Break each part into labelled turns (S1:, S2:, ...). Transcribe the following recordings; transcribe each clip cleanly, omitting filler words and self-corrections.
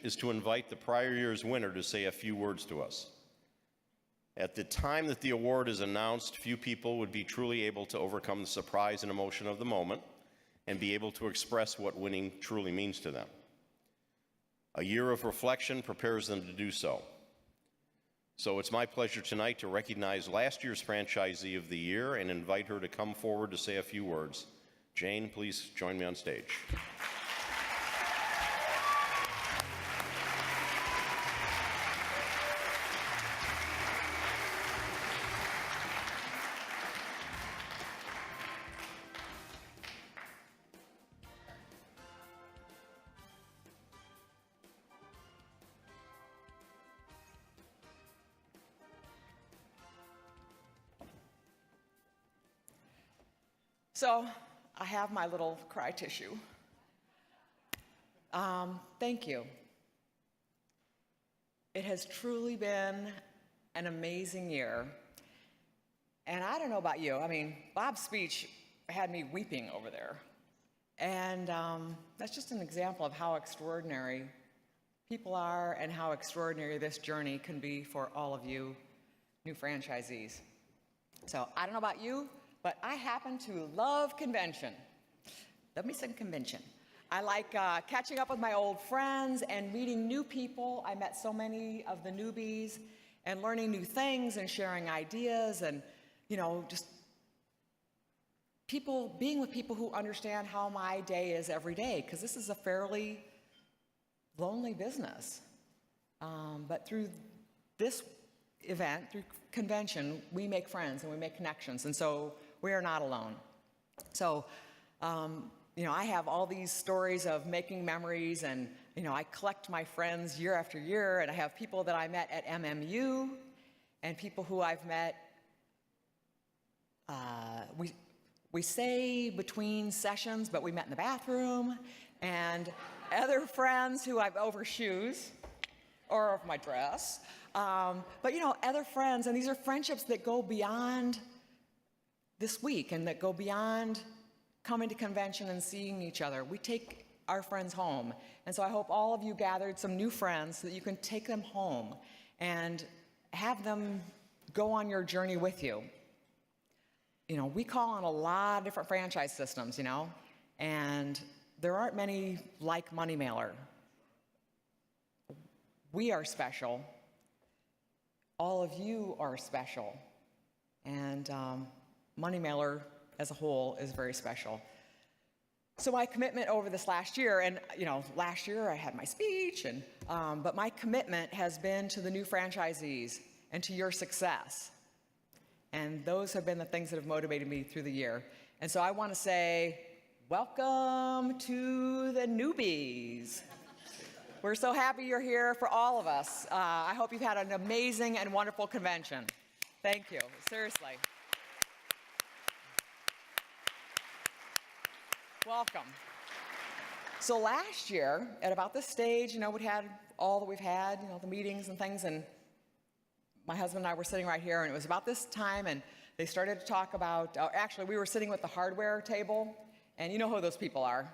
S1: is to invite the prior year's winner to say a few words to us. At the time that the award is announced, few people would be truly able to overcome the surprise and emotion of the moment and be able to express what winning truly means to them. A year of reflection prepares them to do so. So it's my pleasure tonight to recognize last year's Franchisee of the Year and invite her to come forward to say a few words. Jane, please join me on stage.
S2: So I have my little cry tissue. Thank you. It has truly been an amazing year. And I don't know about you. I mean, Bob's speech had me weeping over there. And that's just an example of how extraordinary people are and how extraordinary this journey can be for all of you new franchisees. So I don't know about you, but I happen to love convention. Let me sing convention. I like catching up with my old friends and meeting new people. I met so many of the newbies and learning new things and sharing ideas and, you know, just being with people who understand how my day is every day, because this is a fairly lonely business. But through this event, through convention, we make friends and we make connections. And so we are not alone. So, you know, I have all these stories of making memories, and, you know, I collect my friends year after year, and I have people that I met at MMU and people who I've met, we say between sessions, but we met in the bathroom, and other friends who I've over shoes or my dress. But, you know, other friends, and these are friendships that go beyond this week and that go beyond coming to convention and seeing each other. We take our friends home. And so I hope all of you gathered some new friends so that you can take them home and have them go on your journey with you. You know, we call on a lot of different franchise systems, you know, and there aren't many like Money Mailer. We are special. All of you are special. And Money Mailer as a whole is very special. So my commitment over this last year, and you know, last year I had my speech, and but my commitment has been to the new franchisees and to your success. And those have been the things that have motivated me through the year. And so I want to say, welcome to the newbies. We're so happy you're here for all of us. I hope you've had an amazing and wonderful convention. Thank you, seriously. Welcome. So last year, at about this stage, you know, we had all that we've had, you know, the meetings and things, and my husband and I were sitting right here, and it was about this time, and they started to talk about, actually, we were sitting with the hardware table, and you know who those people are.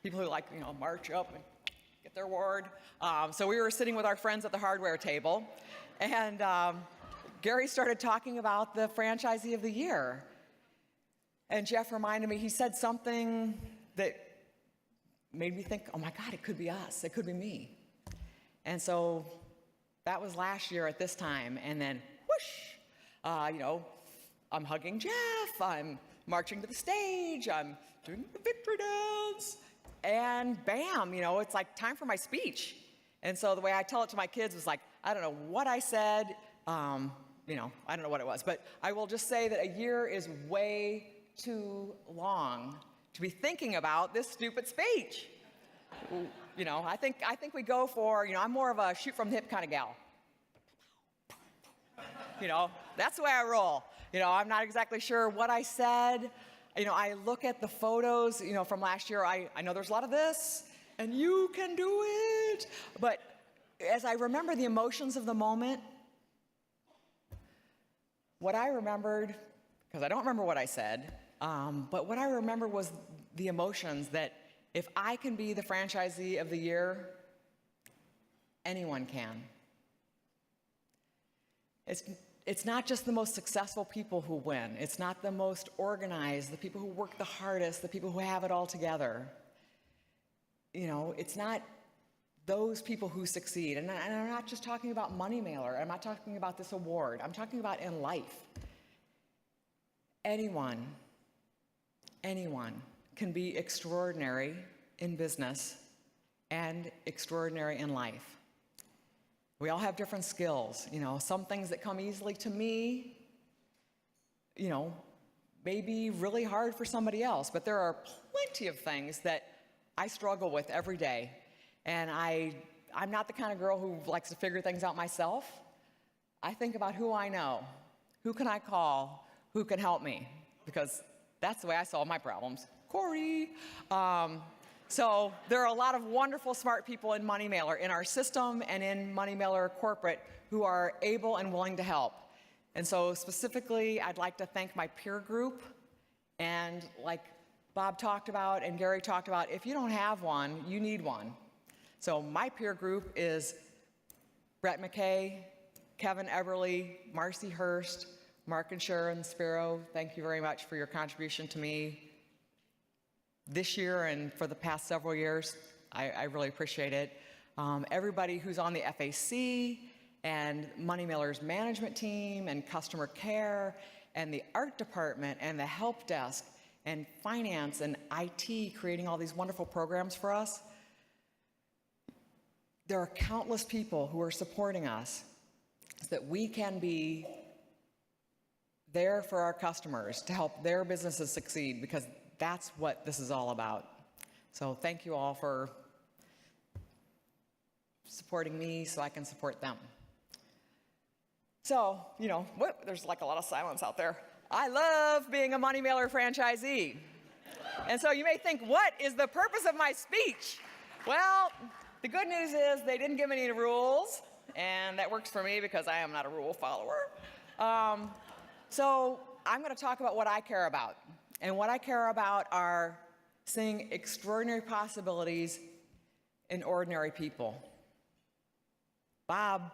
S2: People who like, you know, march up and get their award. So we were sitting with our friends at the hardware table, and Gary started talking about the Franchisee of the Year. And Jeff reminded me, he said something that made me think, oh my God, it could be us, it could be me. And so that was last year at this time, and then whoosh, you know, I'm hugging Jeff, I'm marching to the stage, I'm doing the victory dance, and bam, you know, it's like time for my speech. And so the way I tell it to my kids was like, I don't know what I said, you know, I don't know what it was, but I will just say that a year is way too long to be thinking about this stupid speech. You know, I think we go for, you know, I'm more of a shoot from the hip kind of gal. You know, that's the way I roll. You know, I'm not exactly sure what I said. You know, I look at the photos, you know, from last year. I know there's a lot of this, and you can do it. But as I remember the emotions of the moment, what I remembered, because I don't remember what I said, but what I remember was the emotions that if I can be the Franchisee of the Year, anyone can. It's not just the most successful people who win. It's not the most organized, the people who work the hardest, the people who have it all together. It's not those people who succeed. And I'm not just talking about Money Mailer. I'm not talking about this award. I'm talking about in life. Anyone can be extraordinary in business and extraordinary in life. We all have different skills. Some things that come easily to me, may be really hard for somebody else, but there are plenty of things that I struggle with every day. And I'm not the kind of girl who likes to figure things out myself. I think about who I know. Who can I call? Who can help me? Because that's the way I solve my problems. Corey. So there are a lot of wonderful, smart people in Money Mailer, in our system and in Money Mailer corporate, who are able and willing to help. And so specifically, I'd like to thank my peer group. And like Bob talked about and Gary talked about, if you don't have one, you need one. So my peer group is Brett McKay, Kevin Eberly, Marcy Hurst, Mark and Sharon Spiro. Thank you very much for your contribution to me this year and for the past several years. I really appreciate it. Everybody who's on the FAC and Money Mailer's management team and customer care and the art department and the help desk and finance and IT, creating all these wonderful programs for us. There are countless people who are supporting us so that we can be there for our customers to help their businesses succeed, because that's what this is all about. So thank you all for supporting me so I can support them. So, there's like a lot of silence out there. I love being a Money Mailer franchisee. And so you may think, what is the purpose of my speech? Well, the good news is they didn't give me any rules, and that works for me because I am not a rule follower. So I'm going to talk about what I care about. And what I care about are seeing extraordinary possibilities in ordinary people. Bob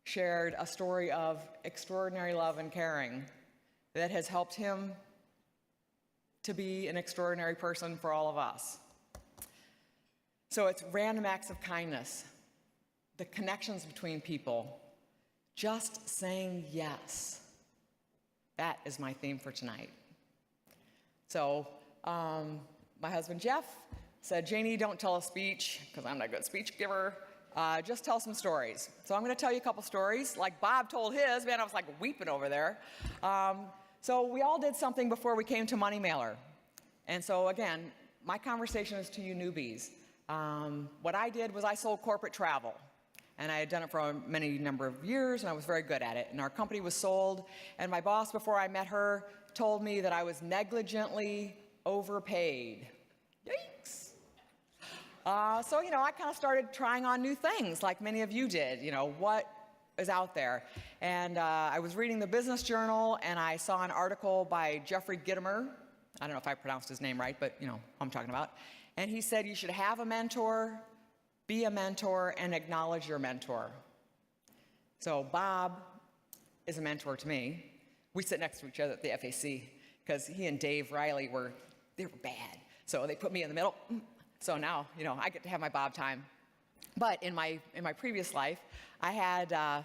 S2: shared a story of extraordinary love and caring that has helped him to be an extraordinary person for all of us. So it's random acts of kindness, the connections between people, just saying yes. That is my theme for tonight. So my husband Jeff said, Janie, don't tell a speech, because I'm not a good speech giver. Just tell some stories. So I'm going to tell you a couple stories. Like Bob told his, man, I was like weeping over there. So we all did something before we came to Money Mailer. And so again, my conversation is to you newbies. What I did was I sold corporate travel. And I had done it for a many number of years, and I was very good at it. And our company was sold, and my boss, before I met her, told me that I was negligently overpaid. Yikes. So, I kind of started trying on new things, like many of you did, what is out there. And I was reading the Business Journal, and I saw an article by Jeffrey Gitomer. I don't know if I pronounced his name right, but you know who I'm talking about. And he said you should have a mentor, be a mentor, and acknowledge your mentor. So Bob is a mentor to me. We sit next to each other at the FAC because he and Dave Riley were bad. So they put me in the middle. So now, I get to have my Bob time. But in my previous life, I had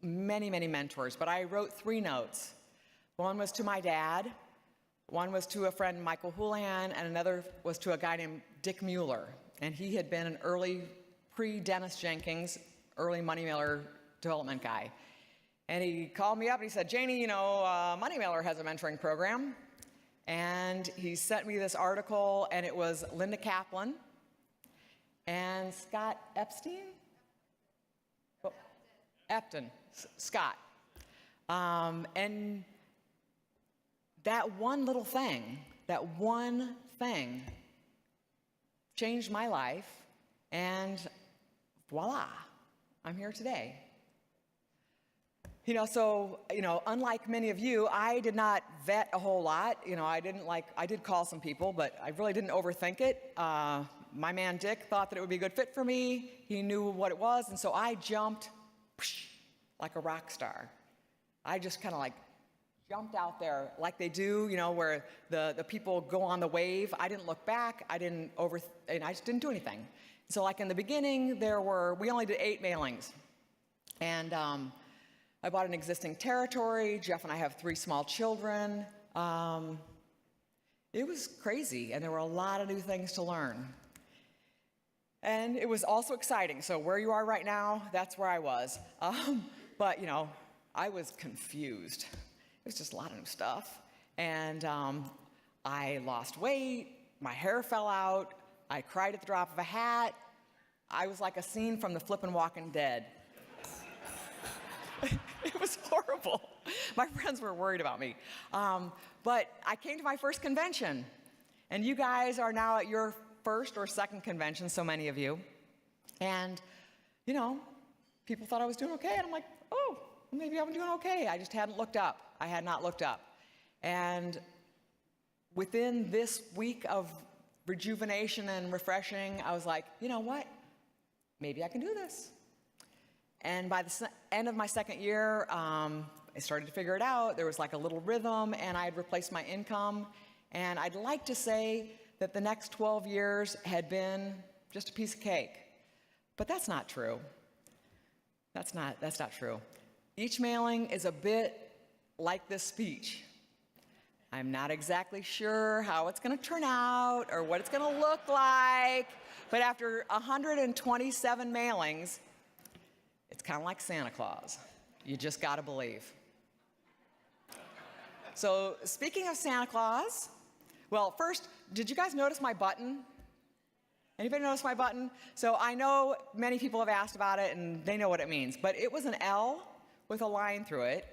S2: many, many mentors, but I wrote 3 notes. One was to my dad, one was to a friend, Michael Houlihan, and another was to a guy named Dick Mueller. And he had been an early, pre-Dennis Jenkins, early Money Mailer development guy. And he called me up and he said, Janie, Money Mailer has a mentoring program. And he sent me this article, and it was Linda Kaplan and Scott Epstein? Oh, Epton, Scott. And that one little thing, changed my life, and voila, I'm here today. Unlike many of you, I did not vet a whole lot. I did call some people, but I really didn't overthink it. My man Dick thought that it would be a good fit for me. He knew what it was, and so I jumped like a rock star. I just kind of like jumped out there like they do, where the people go on the wave. I didn't look back. and I just didn't do anything. So like in the beginning, we only did 8 mailings. And I bought an existing territory. Jeff and I have 3 small children. It was crazy, and there were a lot of new things to learn. And it was also exciting. So where you are right now, that's where I was. But, I was confused. It was just a lot of new stuff. And I lost weight. My hair fell out. I cried at the drop of a hat. I was like a scene from the flippin' Walking Dead. It was horrible. My friends were worried about me. But I came to my first convention. And you guys are now at your first or second convention, so many of you. And, people thought I was doing okay. And I'm like, oh, maybe I'm doing okay. I just hadn't looked up. I had not looked up. And within this week of rejuvenation and refreshing, I was like, you know what? Maybe I can do this. And by the end of my second year, I started to figure it out. There was like a little rhythm, and I had replaced my income. And I'd like to say that the next 12 years had been just a piece of cake. But that's not true. That's not true. Each mailing is a bit like this speech. I'm not exactly sure how it's going to turn out or what it's going to look like, but after 127 mailings, it's kind of like Santa Claus. You just got to believe. So speaking of Santa Claus, well, first, did you guys notice my button? Anybody notice my button? So I know many people have asked about it, and they know what it means, but it was an L with a line through it,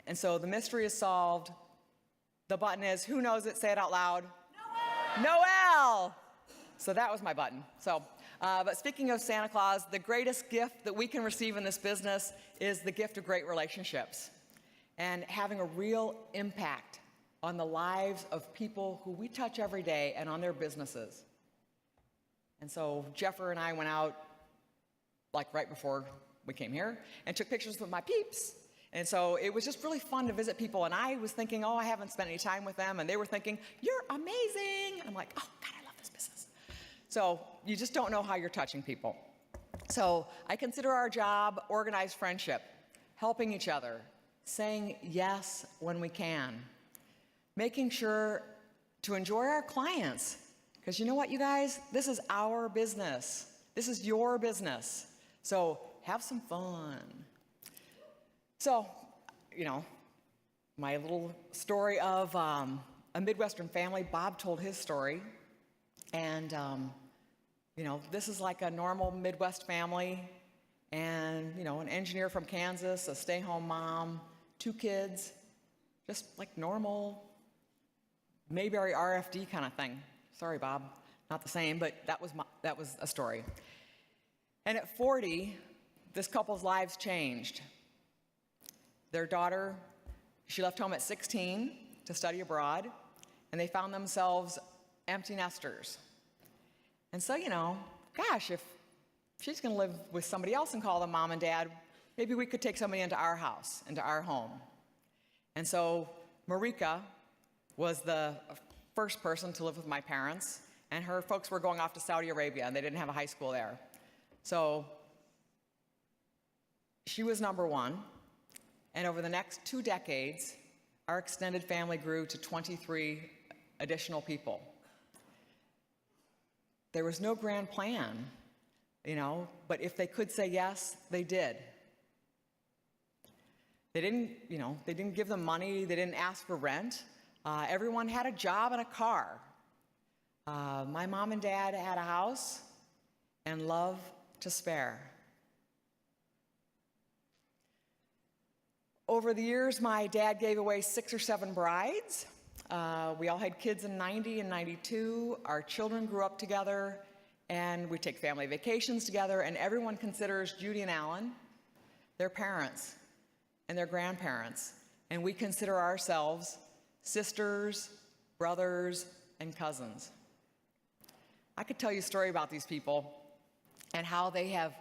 S2: and so the mystery is solved. The button is, who knows it? Say it out loud. Noel! Noel! So that was my button. So, but speaking of Santa Claus, the greatest gift that we can receive in this business is the gift of great relationships and having a real impact on the lives of people who we touch every day and on their businesses. And so Jeffer and I went out like right before we came here and took pictures with my peeps. And so it was just really fun to visit people. And I was thinking, oh, I haven't spent any time with them. And they were thinking, you're amazing. And I'm like, oh, God, I love this business. So you just don't know how you're touching people. So I consider our job organized friendship, helping each other, saying yes when we can, making sure to enjoy our clients. Because you know what, you guys? This is our business. This is your business. So have some fun. So, my little story of a Midwestern family, Bob told his story. And, this is like a normal Midwest family. And, an engineer from Kansas, a stay-home mom, 2 kids, just like normal Mayberry RFD kind of thing. Sorry, Bob, not the same, but that was a story. And at 40, this couple's lives changed. Their daughter, she left home at 16 to study abroad, and they found themselves empty nesters. And so, gosh, if she's going to live with somebody else and call them mom and dad, maybe we could take somebody into our house, into our home. And so Marika was the first person to live with my parents, and her folks were going off to Saudi Arabia, and they didn't have a high school there. So she was number 1, and over the next 2 decades, our extended family grew to 23 additional people. There was no grand plan, but if they could say yes, they did. They didn't give them money, they didn't ask for rent. Everyone had a job and a car. My mom and dad had a house and love to spare. Over the years, my dad gave away 6 or 7 brides. We all had kids in 90 and 92. Our children grew up together, and we take family vacations together, and everyone considers Judy and Alan their parents and their grandparents, and we consider ourselves sisters, brothers, and cousins. I could tell you a story about these people and how they have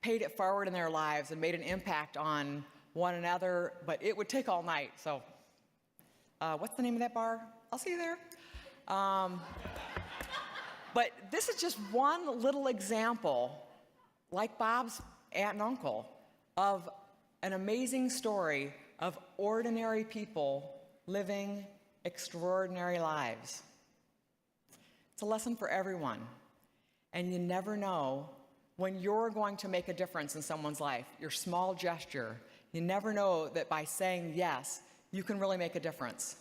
S2: paid it forward in their lives and made an impact on one another, but it would take all night. So what's the name of that bar? I'll see you there. But this is just one little example, like Bob's aunt and uncle, of an amazing story of ordinary people living extraordinary lives. It's a lesson for everyone. And you never know when you're going to make a difference in someone's life, your small gesture. You never know that by saying yes, you can really make a difference.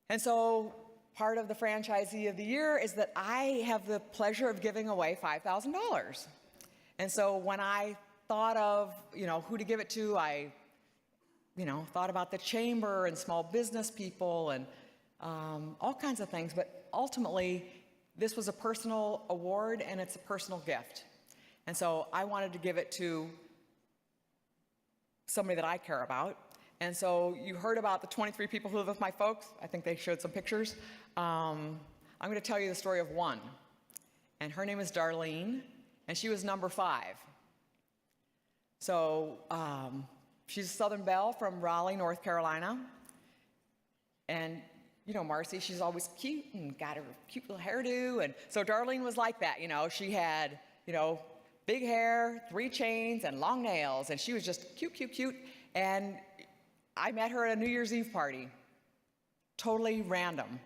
S2: And so part of the Franchisee of the Year is that I have the pleasure of giving away $5,000. And so when I thought of, who to give it to, I, thought about the chamber and small business people and all kinds of things. But ultimately, this was a personal award and it's a personal gift. And so I wanted to give it to somebody that I care about. And so you heard about the 23 people who live with my folks. I think they showed some pictures. I'm going to tell you the story of one. And her name is Darlene, and she was number 5. So she's a Southern Belle from Raleigh, North Carolina. And, Marcy, she's always cute and got her cute little hairdo. And so Darlene was like that, She had, big hair, 3 chains, and long nails. And she was just cute, cute, cute. And I met her at a New Year's Eve party, totally random.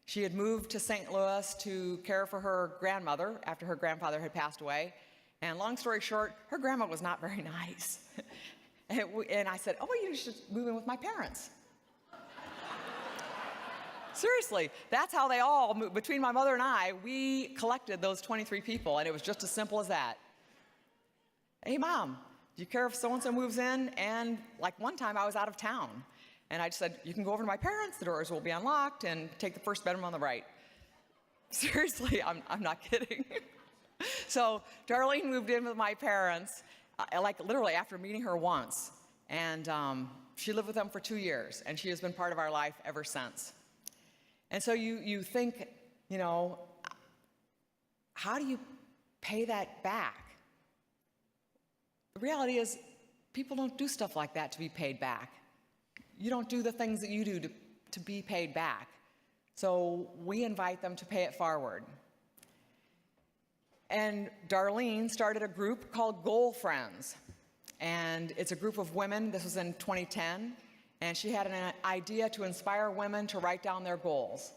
S2: She had moved to St. Louis to care for her grandmother after her grandfather had passed away. And long story short, her grandma was not very nice. And I said, oh, you should move in with my parents. Seriously, that's how they all moved. Between my mother and I, we collected those 23 people, and it was just as simple as that. Hey, Mom, do you care if so-and-so moves in? And like one time I was out of town, and I just said, you can go over to my parents, the doors will be unlocked, and take the first bedroom on the right. Seriously, I'm not kidding. So Darlene moved in with my parents, like literally after meeting her once, and she lived with them for 2 years, and she has been part of our life ever since. And so you think, how do you pay that back? The reality is, people don't do stuff like that to be paid back. You don't do the things that you do to be paid back. So we invite them to pay it forward. And Darlene started a group called Goal Friends. And it's a group of women. This was in 2010. And she had an idea to inspire women to write down their goals.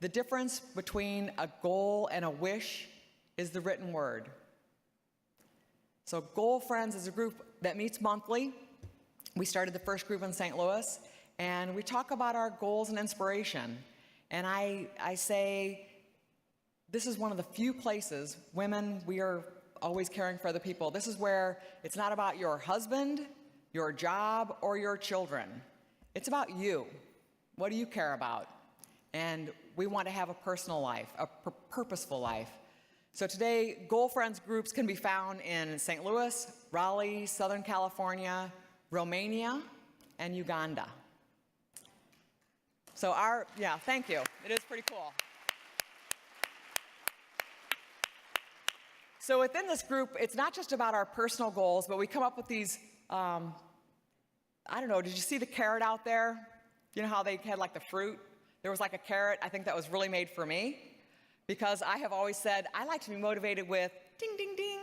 S2: The difference between a goal and a wish is the written word. So Goal Friends is a group that meets monthly. We started the first group in St. Louis, and we talk about our goals and inspiration. And I say, this is one of the few places, women, we are always caring for other people. This is where it's not about your husband, your job, or your children. It's about you. What do you care about? And we want to have a personal life, a purposeful life. So today, Goal Friends groups can be found in St. Louis, Raleigh, Southern California, Romania, and Uganda. So thank you. It is pretty cool. So within this group, it's not just about our personal goals, but we come up with these, I don't know, did you see the carrot out there? You know how they had like the fruit? There was like a carrot. I think that was really made for me because I have always said I like to be motivated with ding, ding, ding,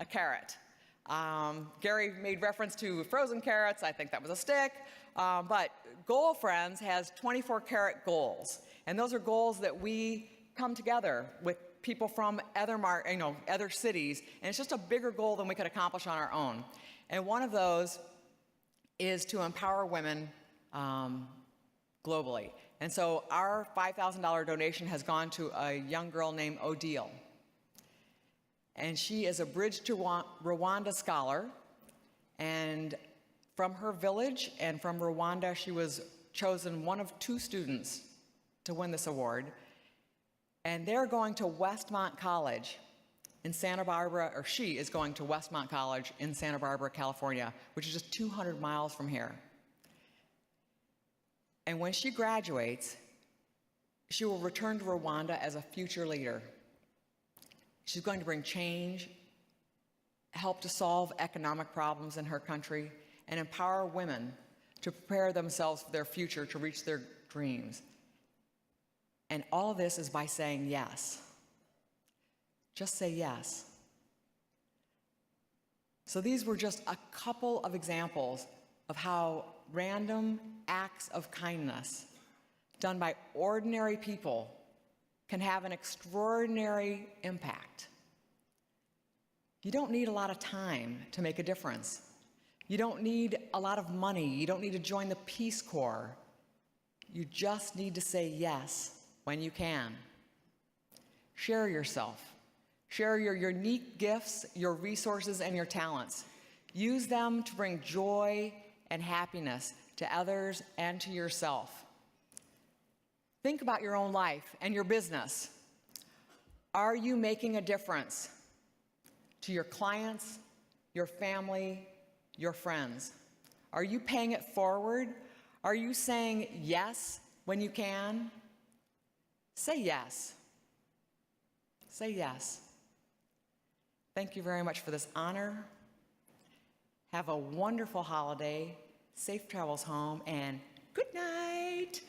S2: a carrot. Gary made reference to frozen carrots. I think that was a stick. But Goal Friends has 24 carrot goals. And those are goals that we come together with people from other cities. And it's just a bigger goal than we could accomplish on our own. And one of those is to empower women globally. And so our $5,000 donation has gone to a young girl named Odile. And she is a Bridge to Rwanda scholar. And from her village and from Rwanda, she was chosen one of 2 students to win this award. And they're going to Westmont College in Santa Barbara, or she is going to Westmont College in Santa Barbara, California, which is just 200 miles from here. And when she graduates, She will return to Rwanda as a future leader. She's going to bring change, help to solve economic problems in her country, and empower women to prepare themselves for their future to reach their dreams. And all of this is by saying yes. Just say yes. So these were just a couple of examples of how random acts of kindness done by ordinary people can have an extraordinary impact. You don't need a lot of time to make a difference. You don't need a lot of money. You don't need to join the Peace Corps. You just need to say yes when you can. Share yourself. Share your unique gifts, your resources, and your talents. Use them to bring joy and happiness to others and to yourself. Think about your own life and your business. Are you making a difference to your clients, your family, your friends? Are you paying it forward? Are you saying yes when you can? Say yes. Say yes. Thank you very much for this honor. Have a wonderful holiday, safe travels home, and good night.